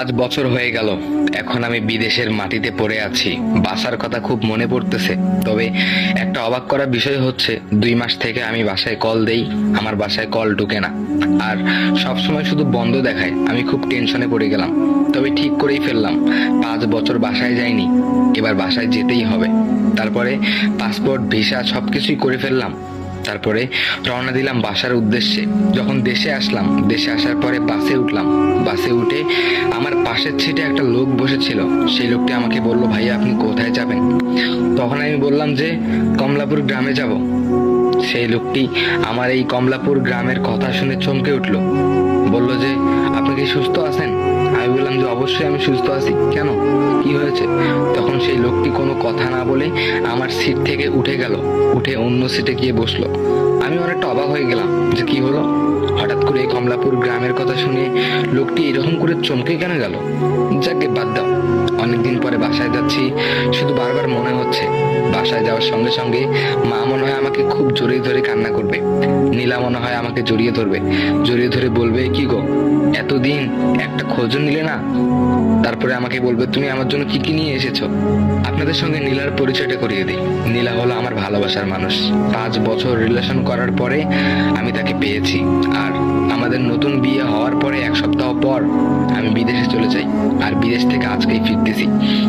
5 বছর হয়ে গেল। এখন আমি বিদেশের মাটিতে পড়ে আছি। বাসার কথা খুব মনে পড়তেছে। তবে একটা অবাক করা বিষয় হচ্ছে, 2 মাস থেকে আমি বাসায় কল দেই, আমার বাসায় কল ঢুকে না, আর সব সময় শুধু বন্ধ দেখায়। আমি খুব টেনশনে পড়ে গেলাম। তবে ঠিক করেই ফেললাম, 5 বছর বাসায় যাইনি, এবার বাসায় যেতেই হবে। তারপরে পাসপোর্ট, ভিসা সবকিছুই করে ফেললাম। তারপরে রওনা দিলাম বাসার উদ্দেশ্যে। যখন দেশে আসলাম, দেশে আসার পরে বাসে উঠলাম। বাসে উঠে আমার পাশের সিটে একটা লোক বসেছিল। সেই লোকটি আমাকে বলল, ভাইয়া আপনি কোথায় যাবেন? তখন আমি বললাম যে কমলাপুর গ্রামে যাব। সেই লোকটি আমার এই কমলাপুর গ্রামের কথা শুনে চমকে উঠলো। বলল যে আপনি কি সুস্থ আছেন? আমি বললাম যে অবশ্যই আমি সুস্থ আছি। কেন, কি হয়েছে? তখন সেই লোকটি কোনো কথা না বলে আমার সিট থেকে উঠে গেল, উঠে অন্য সিটে গিয়ে বসলো। আমি অনেকটা অবাক হয়ে গেলাম যে কি হলো, হঠাৎ করে এই কমলাপুর গ্রামের কথা শুনে লোকটি এরকম করে চমকে কেন গেল? যাকে বাদ দাও, অনেকদিন পরে বাসায় যাচ্ছি, শুধু বারবার মনে হচ্ছে বাসায় যাওয়ার সঙ্গে সঙ্গে মা মনে হয় আমাকে খুব জড়িয়ে ধরে কান্না করবে, নীলা মনে হয় আমাকে জড়িয়ে ধরবে, জড়িয়ে ধরে বলবে, কি গো এতদিন একটা খোঁজও নিলে না? তারপরে আমাকে বলবে, তুমি আমার জন্য কি কি নিয়ে এসেছো? আপনাদের সঙ্গে নীলার পরিচয়টা করিয়ে দিই। নীলা হলো আমার ভালোবাসার মানুষ। 5 বছর রিলেশন করার পরে আমি তাকে পেয়েছি। আর আমাদের নতুন বিয়ে হওয়ার পরে 1 সপ্তাহ পর আমি বিদেশে চলে যাই, আর বিদেশ থেকে আজকেই ফিরতেছি।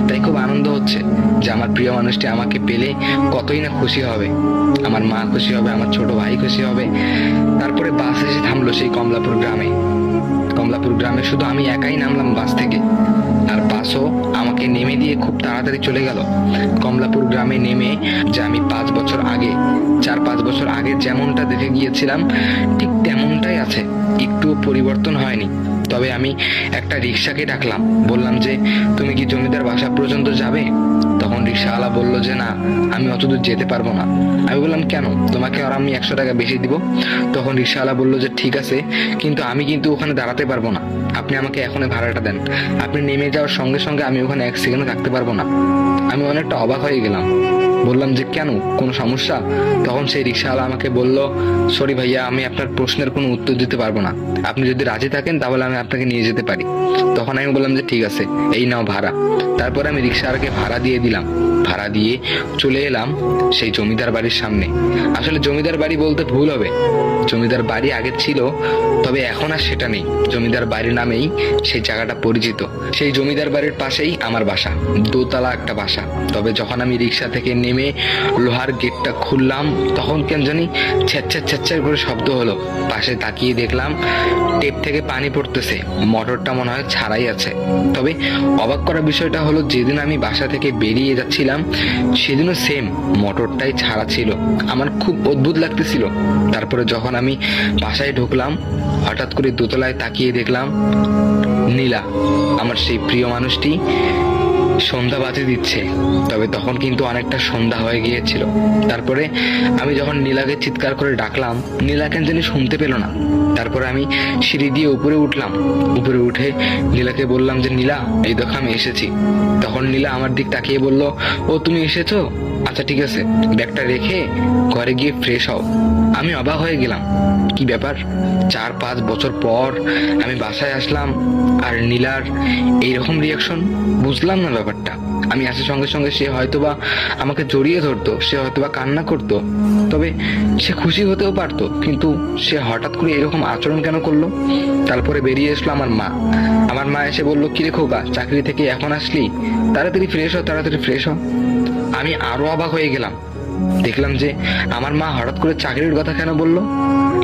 তাই খুব আনন্দ হচ্ছে যে আমার প্রিয় মানুষটি আমাকে পেলে কতই না খুশি হবে। আমার মা খুশি হবে, আমার ছোট ভাই খুশি হবে। তারপরে বাস এসে থামলো সেই কমলাপুর গ্রামে। কমলাপুর গ্রামে শুধু আমি একাই নামলাম বাস থেকে, আর বাসও আমাকে নেমে দিয়ে খুব তাড়াতাড়ি চলে গেল। কমলাপুর গ্রামে নেমে যে আমি 5 বছর আগে, 4-5 বছর আগে যেমনটা দেখে গিয়েছিলাম ঠিক তেমনটাই আছে, একটু পরিবর্তন হয়নি। তবে আমি একটা রিক্সাকে ডাকলাম, বললাম যে তুমি কি জমিদার বাসা পর্যন্ত যাবে? তখন রিক্সাওয়ালা বললো যে না, আমি অতদূর যেতে পারবো না। আমি বললাম কেন, তোমাকে আর আমি 100 টাকা বেশি দিব। তখন রিক্সাওয়ালা বললো যে ঠিক আছে, কিন্তু আমি কিন্তু ওখানে দাঁড়াতে পারবো না, আপনি আমাকে এখনই ভাড়াটা দেন। আপনি নেমে যাওয়ার সঙ্গে সঙ্গে আমি ওখানে 1 সেকেন্ডও থাকতে পারবো না। আমি অনেকটা অবাক হয়ে গেলাম, বললাম যে কেন, কোনো সমস্যা? তখন সেই রিক্সাওয়ালা আমাকে বলল, সরি ভাইয়া, আমি আপনার প্রশ্নের কোনো উত্তর দিতে পারবো না, আপনি যদি রাজি থাকেন তাহলে আমি আপনাকে নিয়ে যেতে পারি। তখন আমি বললাম যে ঠিক আছে, এই নাও ভাড়া। তারপর আমি রিক্সাওয়ালাকে ভাড়া দিয়ে দিলাম। ভাড়া দিয়ে চলে এলাম সেই জমিদার বাড়ির সামনে। আসলে জমিদার বাড়ি বলতে ভুল হবে, জমিদার বাড়ি আগে ছিল, তবে এখন আর সেটা নেই। জমিদার বাড়ির নামেই সেই জায়গাটা পরিচিত। সেই জমিদার বাড়ির পাশেই আমার বাসা, দোতলা একটা বাসা। তবে যখন আমি রিক্সা থেকে নেমে লোহার গেটটা খুললাম, তখন কেন জানি ছ্যাচ্ছার ছ্যাচ্ছার করে শব্দ হলো। পাশে তাকিয়ে দেখলাম টেপ থেকে পানি পড়তেছে, মোটরটা মনে হয় ছাড়াই আছে। তবে অবাক করা বিষয়টা হলো, যেদিন আমি বাসা থেকে বেরিয়ে যাচ্ছিলাম সেদিনও সেম মোটরটাই ছাড়া ছিল। আমার খুব অদ্ভুত লাগতেছিল। তারপরে যখন আমি বাসায় ঢুকলাম, হঠাৎ করে দোতলায় তাকিয়ে দেখলাম নীলা, আমার সেই প্রিয় মানুষটি, সন্ধ্যা বাতি দিচ্ছে। তবে তখন কিন্তু অনেকটা সন্ধ্যা হয়ে গিয়েছিল। তারপরে আমি যখন নীলাকে চিৎকার করে ডাকলাম, নীলা কেন জানি শুনতে পেল না। তারপরে আমি সিঁড়ি দিয়ে উপরে উঠলাম। উপরে উঠে নীলাকে বললাম যে নীলা, এই দেখো আমি এসেছি। তখন নীলা আমার দিক তাকিয়ে বলল, ও তুমি এসেছো, আচ্ছা ঠিক আছে, ব্যাগটা রেখে ঘরে গিয়ে ফ্রেশ হও। আমি অবাক হয়ে গেলাম, কি ব্যাপার, 4-5 বছর পর আমি বাসায় আসলাম আর নীলার এইরকম রিয়াকশন, বুঝলাম না ব্যাপারটা। আমি আসার সঙ্গে সঙ্গে সে হয়তোবা আমাকে জড়িয়ে ধরতো, সে হয়তোবা কান্না করতো, তবে সে খুশি হতেও পারতো, কিন্তু সে হঠাৎ করে এরকম আচরণ কেন করলো? তারপরে বেরিয়ে এসলো আমার মা। আমার মা এসে বললো, কিরে খোকা, চাকরি থেকে এখন আসলি, তাড়াতাড়ি ফ্রেশ হ, তাড়াতাড়ি ফ্রেশ হ। আমি আরো অবাক হয়ে গেলাম, দেখলাম যে আমার মা হঠাৎ করে চাকরির কথা কেন বললো।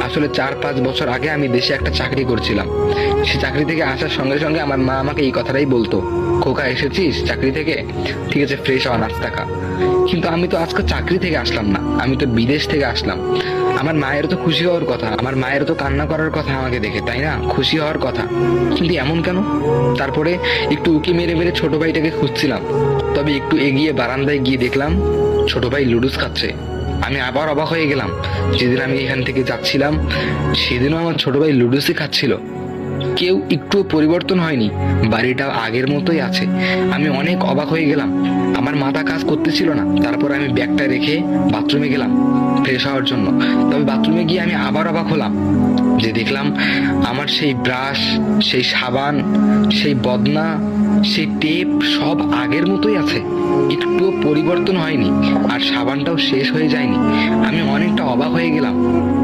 আসলে 4-5 বছর আগে আমি দেশে একটা চাকরি করছিলাম। সে চাকরি থেকে আসার সঙ্গে সঙ্গে আমার মা আমাকে এই কথাটাই বলতো, খোকা এসেছিস চাকরি থেকে, ঠিক আছে ফ্রেশ হওয়া, নাস্তা খা। কিন্তু আমি তো আজকে চাকরি থেকে আসলাম না, আমি তো বিদেশ থেকে আসলাম। আমার মায়ের তো খুশি হওয়ার কথা, আমার মায়ের তো কান্না করার কথা আমাকে দেখে, তাই না, খুশি হওয়ার কথা, কিন্তু এমন কেন? তারপরে একটু উকি মেরে মেরে ছোট ভাইটাকে খুঁজছিলাম। তবে একটু এগিয়ে বারান্দায় গিয়ে দেখলাম ছোট ভাই লুডুস খাচ্ছে। আমি আবার অবাক হয়ে গেলাম, যেদিন আমি এখান থেকে যাচ্ছিলাম সেদিনও আমার ছোট ভাই লুডুসই খাচ্ছিল। কেউ একটু পরিবর্তন হয়নি, বাড়িটা আগের মতোই আছে। আমি অনেক অবাক হয়ে গেলাম, আমার মাথা কাজ করতেছিল না। তারপর আমি ব্যাগটা রেখে বাথরুমে গেলাম ফ্রেশ হওয়ার জন্য। তবে বাথরুমে গিয়ে আমি আবার অবাক হলাম, যে দেখলাম আমার সেই ব্রাশ, সেই সাবান, সেই বদনা, সেই টেপ সব আগের মতোই আছে, একটুও পরিবর্তন হয়নি, আর সাবানটাও শেষ হয়ে যায়নি। আমি অনেকটা অবাক হয়ে গেলাম।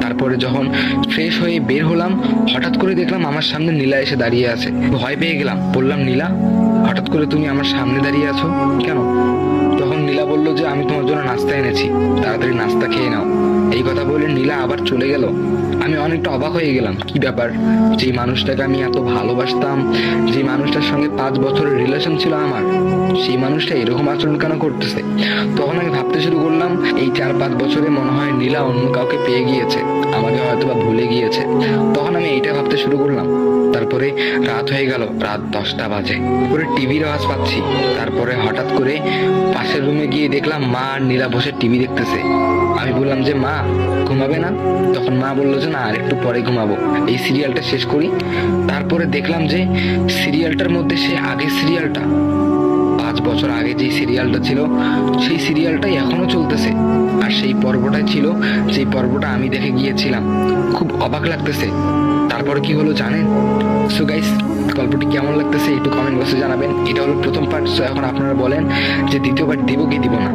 তারপরে যখন ফ্রেশ হয়ে বের হলাম, হঠাৎ করে দেখলাম আমার সামনে নীলা এসে দাঁড়িয়ে আছে। ভয় পেয়ে গেলাম, বললাম নীলা, হঠাৎ করে তুমি আমার সামনে দাঁড়িয়ে আছো কেন? তখন নীলা বললো যে আমি তোমার জন্য নাস্তা এনেছি, তাড়াতাড়ি নাস্তা খেয়ে নাও। এই কথা বলে নীলা আবার চলে গেল। আমি অনেকটা অবাক হয়ে গেলাম, কি ব্যাপার, যে মানুষটাকে আমি এত ভালোবাসতাম, যে মানুষটার সঙ্গে 5 বছরের রিলেশন ছিল আমার, সেই মানুষটা এরকম আচরণ কেন করতেছে? তখন আমি ভাবতে শুরু করলাম, এই 4-5 বছরে মনে হয় নীলা অন্য কাউকে পেয়ে গিয়েছে, আমাকে হয়তো বা ভুলে গিয়েছে। তখন আমি এইটা ভাবতে শুরু করলাম। তারপরে রাত হয়ে গেল, রাত 10টা বাজে। পুরো টিভির আওয়াজ পাচ্ছি। তারপরে হঠাৎ করে পাশের রুমে গিয়ে দেখলাম মা আর নীলা বসে টিভি দেখতেছে। আমি বললাম যে মা, ঘুমাবে না? তখন মা বললো যে না, আর একটু পরে ঘুমাবো, এই সিরিয়ালটা শেষ করি। তারপরে দেখলাম যে সিরিয়ালটার মধ্যে সে আগের সিরিয়ালটা, 5 বছর আগে যে সিরিয়ালটা ছিল, সেই সিরিয়ালটাই এখনো চলতেছে। আর সেই পর্বটাই ছিল যে পর্বটা আমি দেখে গিয়েছিলাম। খুব অবাক লাগতেছে। তারপরে কি হলো জানেন? সো গাইস, গল্পটি কেমন লাগতেছে একটু কমেন্ট বক্সে জানাবেন। এটা হলো প্রথম পার্ট। সো এখন আপনারা বলেন যে দ্বিতীয় পার্ট দিব কি দিব না।